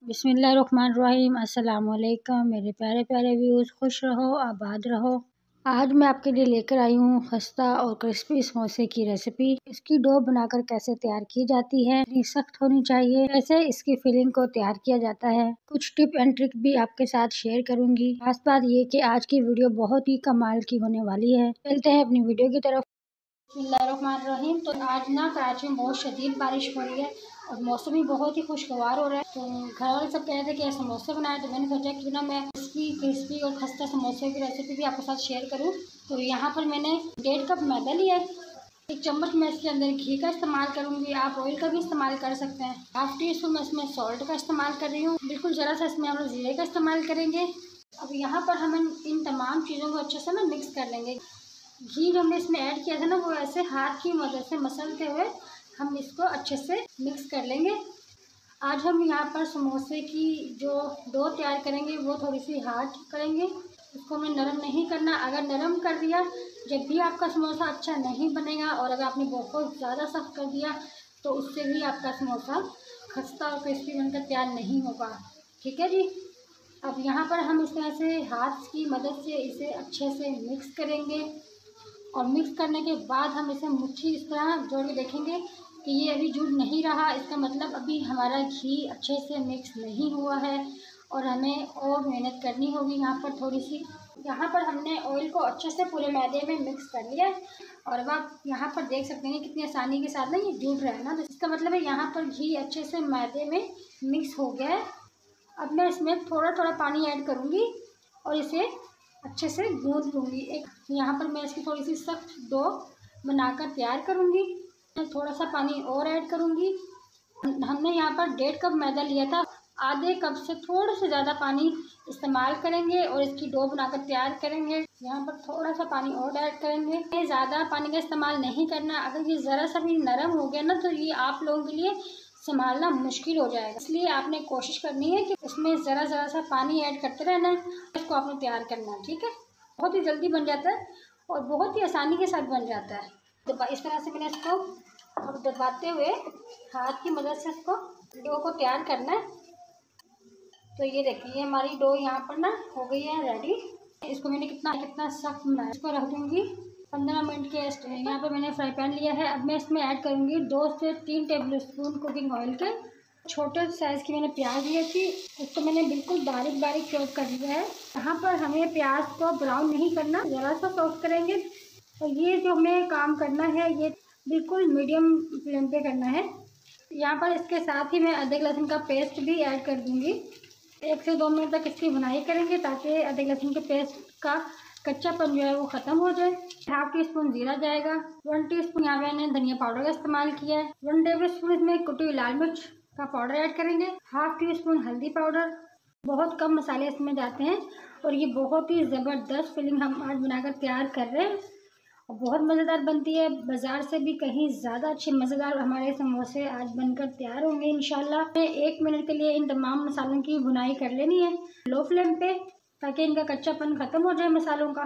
बिस्मिल्लाहिर्रहमानिर्रहीम। अस्सलाम वालेकुम मेरे प्यारे प्यारे व्यूज़, खुश रहो आबाद रहो। आज मैं आपके लिए लेकर आई हूँ खस्ता और क्रिस्पी समोसे की रेसिपी। इसकी डो बनाकर कैसे तैयार की जाती है, इतनी सख्त होनी चाहिए, कैसे इसकी फिलिंग को तैयार किया जाता है, कुछ टिप एंड ट्रिक भी आपके साथ शेयर करूंगी। खास बात ये कि आज की वीडियो बहुत ही कमाल की होने वाली है। चलते हैं अपनी वीडियो की तरफ। बिस्मिल्लाहिर्रहमानिर्रहीम। तो आज ना कराची में बहुत शदीद बारिश हो रही है और मौसम भी बहुत ही खुशगवार हो रहा है। तो घर वाले सब कह रहे थे कि समोसे बनाए, तो मैंने सोचा कि ना मैं इसकी क्रिस्पी और खस्ता समोसे की रेसिपी भी आपके साथ शेयर करूं। तो यहाँ पर मैंने 1.5 कप मैदा लिया है। 1 चम्मच मैं इसके अंदर घी का इस्तेमाल करूँगी, आप ऑयल का भी इस्तेमाल कर सकते हैं। हाफ टी स्पून मैं इसमें सॉल्ट का इस्तेमाल कर रही हूँ, बिल्कुल ज़रा सा इसमें हम लोग जीरे का इस्तेमाल करेंगे। अब यहाँ पर हम इन तमाम चीज़ों को अच्छे से ना मिक्स कर लेंगे। घी जो हमने इसमें ऐड किया था ना, वो ऐसे हाथ की मदद से मसलते हुए हम इसको अच्छे से मिक्स कर लेंगे। आज हम यहाँ पर समोसे की जो डो तैयार करेंगे वो थोड़ी सी हार्ड करेंगे, उसको हमें नरम नहीं करना। अगर नरम कर दिया, जब भी आपका समोसा अच्छा नहीं बनेगा, और अगर आपने बहुत ज़्यादा सख्त कर दिया तो उससे भी आपका समोसा खस्ता और क्रिस्पी बनकर तैयार नहीं होगा। ठीक है जी। अब यहाँ पर हम इस तरह से हाथ की मदद से इसे अच्छे से मिक्स करेंगे और मिक्स करने के बाद हम इसे मुट्ठी इस तरह जोड़ के देखेंगे कि ये अभी जुड़ नहीं रहा, इसका मतलब अभी हमारा घी अच्छे से मिक्स नहीं हुआ है और हमें और मेहनत करनी होगी यहाँ पर थोड़ी सी। यहाँ पर हमने ऑयल को अच्छे से पूरे मैदे में मिक्स कर लिया है और अब आप यहाँ पर देख सकते हैं कितनी आसानी के साथ ना ये जुड़ रहा है ना, तो इसका मतलब है यहाँ पर घी अच्छे से मैदे में मिक्स हो गया है। अब मैं इसमें थोड़ा थोड़ा पानी ऐड करूँगी और इसे अच्छे से गूंद लूँगी। एक यहाँ पर मैं इसकी थोड़ी सी सख्त डो बनाकर तैयार करूँगी। मैं थोड़ा सा पानी और ऐड करूँगी। हमने यहाँ पर 1.5 कप मैदा लिया था, आधे कप से थोड़ा सा ज़्यादा पानी इस्तेमाल करेंगे और इसकी डो बनाकर तैयार करेंगे। यहाँ पर थोड़ा सा पानी और ऐड करेंगे। ये ज़्यादा पानी का इस्तेमाल नहीं करना, अगर ये ज़रा सा भी नरम हो गया ना तो ये आप लोगों के लिए संभालना मुश्किल हो जाएगा। इसलिए आपने कोशिश करनी है कि उसमें ज़रा ज़रा सा पानी ऐड करते रहना है, इसको आपने तैयार करना है। ठीक है, बहुत ही जल्दी बन जाता है और बहुत ही आसानी के साथ बन जाता है। तो इस तरह से मैंने इसको अब दबाते हुए हाथ की मदद से इसको डो को तैयार करना है। तो ये देखिए हमारी डो यहाँ पर ना हो गई है रेडी। इसको मैंने कितना सख्त बनाया, इसको रख दूँगी 15 मिनट के रेस्ट है। यहाँ पर मैंने फ्राई पैन लिया है। अब मैं इसमें ऐड करूँगी 2 से 3 टेबल स्पून कुकिंग ऑयल के। छोटे साइज़ की मैंने प्याज ली थी, उसको मैंने बिल्कुल बारीक बारीक चॉप कर लिया है। यहाँ पर हमें प्याज को ब्राउन नहीं करना, ज़रा सा सॉफ्ट करेंगे। और ये जो हमें काम करना है ये बिल्कुल मीडियम फ्लेम पे करना है। यहाँ पर इसके साथ ही मैं अदरक लहसुन का पेस्ट भी ऐड कर दूँगी। 1 से 2 मिनट तक इसकी भुनाई करेंगे ताकि अदरक लहसुन के पेस्ट का कच्चापन जो है वो ख़त्म हो जाए। हाफ टी स्पून जीरा जाएगा। 1 टीस्पून यहाँ मैंने धनिया पाउडर का इस्तेमाल किया है। 1 टेबल स्पून इसमें कुटी हुई लाल मिर्च का पाउडर ऐड करेंगे। हाफ टी स्पून हल्दी पाउडर। बहुत कम मसाले इसमें जाते हैं और ये बहुत ही ज़बरदस्त फिलिंग हम आज बनाकर तैयार कर रहे हैं और बहुत मज़ेदार बनती है। बाज़ार से भी कहीं ज़्यादा अच्छे मज़ेदार हमारे समोसे आज बनकर तैयार होंगे इंशाल्लाह। 1 मिनट के लिए इन तमाम मसालों की भुनाई कर लेनी है लो फ्लेम पे ताकि इनका कच्चापन ख़त्म हो जाए मसालों का।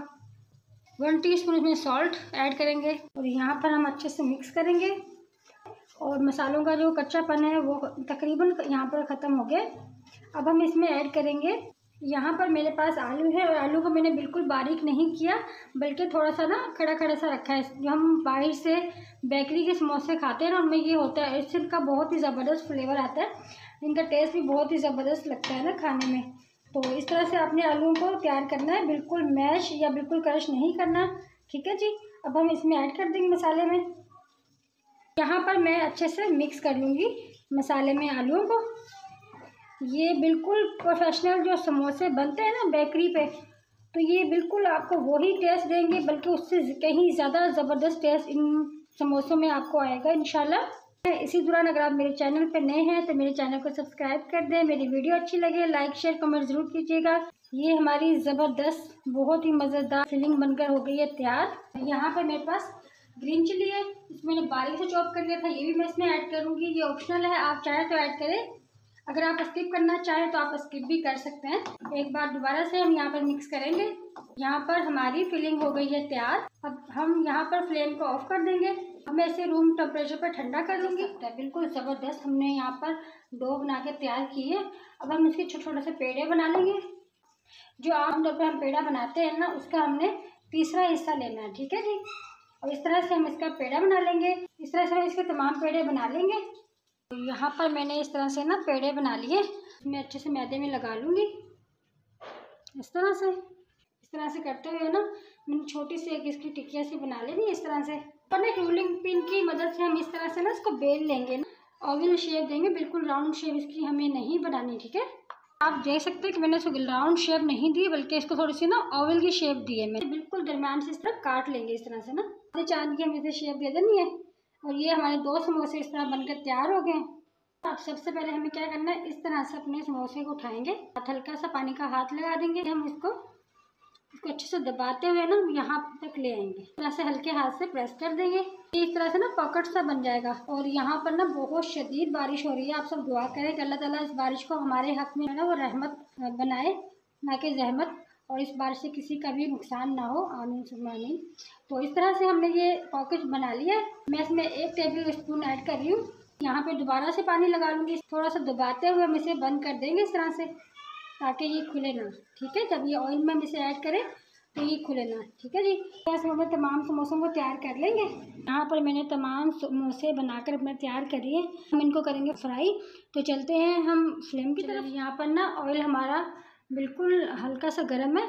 1 टीस्पून इसमें सॉल्ट ऐड करेंगे और यहाँ पर हम अच्छे से मिक्स करेंगे और मसालों का जो कच्चापन है वो तकरीबन यहाँ पर ख़त्म हो गया। अब हम इसमें ऐड करेंगे, यहाँ पर मेरे पास आलू है और आलू को मैंने बिल्कुल बारीक नहीं किया बल्कि थोड़ा सा ना खड़ा खड़ा सा रखा है। जो हम बाहर से बेकरी के समोसे खाते हैं ना, उनमें ये होता है, इससे इनका बहुत ही ज़बरदस्त फ्लेवर आता है, इनका टेस्ट भी बहुत ही ज़बरदस्त लगता है ना खाने में। तो इस तरह से आपने आलू को तैयार करना है, बिल्कुल मैश या बिल्कुल क्रश नहीं करना। ठीक है जी। अब हम इसमें ऐड कर देंगे मसाले में। यहाँ पर मैं अच्छे से मिक्स कर लूँगी मसाले में आलूओं को। ये बिल्कुल प्रोफेशनल जो समोसे बनते हैं ना बेकरी पे, तो ये बिल्कुल आपको वही टेस्ट देंगे, बल्कि उससे कहीं ज़्यादा ज़बरदस्त टेस्ट इन समोसों में आपको आएगा इंशाल्लाह। इसी दौरान अगर आप मेरे चैनल पे नए हैं तो मेरे चैनल को सब्सक्राइब कर दें। मेरी वीडियो अच्छी लगे लाइक शेयर कमेंट ज़रूर कीजिएगा। ये हमारी ज़बरदस्त बहुत ही मज़ेदार फिलिंग बनकर हो गई है तैयार। यहाँ पर मेरे पास ग्रीन चिली है, इसमें मैंने बारीक से चॉप कर लिया था, ये भी मैं इसमें ऐड करूँगी। ये ऑप्शनल है, आप चाहे तो ऐड करें, अगर आप स्किप करना चाहें तो आप स्किप भी कर सकते हैं। एक बार दोबारा से हम यहाँ पर मिक्स करेंगे। यहाँ पर हमारी फिलिंग हो गई है तैयार। अब हम यहाँ पर फ्लेम को ऑफ कर देंगे। हमें इसे रूम टेम्परेचर पर ठंडा कर लेंगे। बिल्कुल ज़बरदस्त हमने यहाँ पर डो बना के तैयार की है। अब हम इसके छोटे छोटे से पेड़े बना लेंगे। जो आमतौर पर हम पेड़ा बनाते हैं ना, उसका हमने तीसरा हिस्सा लेना है, ठीक है जी। और इस तरह से हम इसका पेड़ा बना लेंगे। इस तरह से हम इसके तमाम पेड़े बना लेंगे। तो यहाँ पर मैंने इस तरह से ना पेड़े बना लिए। मैं अच्छे से मैदे में लगा लूँगी इस तरह से करते हुए ना मैंने छोटी सी एक इसकी टिकिया सी बना लेनी इस तरह से। पर ना रोलिंग पिन की मदद से हम इस तरह से ना इसको बेल लेंगे ना, ओवल शेप देंगे। बिल्कुल राउंड शेप इसकी हमें नहीं बनानी, ठीक है। आप देख सकते हैं कि मैंने इसको राउंड शेप नहीं दी, बल्कि इसको थोड़ी सी ना ओवल की शेप दी है। मैं बिल्कुल दरम्यान से इस तरह काट लेंगे इस तरह से ना, चांद की हमें इसे शेप दे देनी है। और ये हमारे 2 समोसे इस तरह बनकर तैयार हो गए। अब सबसे पहले हमें क्या करना है, इस तरह से अपने समोसे को उठाएंगे, हल्का सा पानी का हाथ लगा देंगे। हम इसको अच्छे से दबाते हुए ना यहाँ तक ले आएंगे। इस तरह से हल्के हाथ से प्रेस कर देंगे। इस तरह से ना पॉकेट सा बन जाएगा। और यहाँ पर ना बहुत शदीद बारिश हो रही है। आप सब दुआ करें कि अल्लाह ताला इस बारिश को हमारे हक में ना वो रहमत बनाए, ना कि जहमत, और इस बारिश से किसी का भी नुकसान ना हो। आमीन सुम्मा आमीन। तो इस तरह से हमने ये पॉकेट बना लिया। मैं इसमें 1 टेबल स्पून ऐड कर रही हूँ। यहाँ पे दोबारा से पानी लगा लूँगी। थोड़ा सा दबाते हुए हम इसे बंद कर देंगे इस तरह से, ताकि ये खुले ना, ठीक है। जब ये ऑयल में हम इसे ऐड करें तो ये खुले ना, ठीक है जी। ऐसे हम तमाम समोसों को तैयार कर लेंगे। यहाँ पर मैंने तमाम समोसे बनाकर अपने तैयार करिए। हम इनको करेंगे फ्राई। तो चलते हैं हम फ्लेम की तरफ। यहाँ पर ना ऑयल हमारा बिल्कुल हल्का सा गर्म है।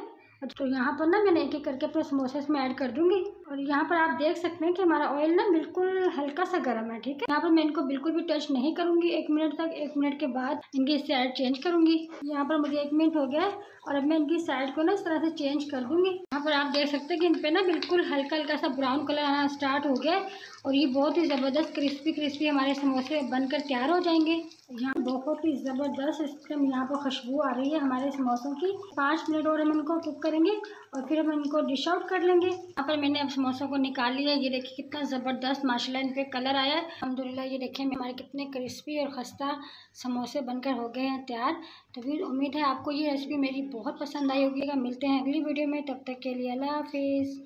तो यहाँ पर ना मैंने एक एक करके अपने समोसे इसमें ऐड कर दूँगी। और यहाँ पर आप देख सकते हैं कि हमारा ऑयल ना बिल्कुल हल्का सा गर्म है, ठीक है। यहाँ पर मैं इनको बिल्कुल भी टच नहीं करूँगी 1 मिनट तक। 1 मिनट के बाद इनकी साइड चेंज करूँगी। यहाँ पर मुझे 1 मिनट हो गया है और अब मैं इनकी साइड को ना इस तरह से चेंज कर दूँगी। यहाँ पर आप देख सकते हैं कि इन पर ना बिल्कुल हल्का हल्का सा ब्राउन कलर आना स्टार्ट हो गया है। और ये बहुत ही ज़बरदस्त क्रिस्पी हमारे समोसे बनकर तैयार हो जाएंगे। यहाँ बहुत ही ज़बरदस्त एकदम यहाँ पर खुशबू आ रही है हमारे समोसों की। 5 मिनट और हम इनको कुक करेंगे और फिर हम इनको डिश आउट कर लेंगे। यहाँ पर मैंने अब समोसों को निकाल लिया। ये देखिए कितना ज़बरदस्त माशाल्लाह इन पे कलर आया है। अल्हम्दुलिल्लाह ये देखिए हमारे कितने क्रिस्पी और खस्ता समोसे बनकर हो गए हैं तैयार। तो फिर उम्मीद है आपको ये रेसिपी मेरी बहुत पसंद आई होगी। मिलते हैं अगली वीडियो में, तब तक के लिए अल्लाह हाफिज़।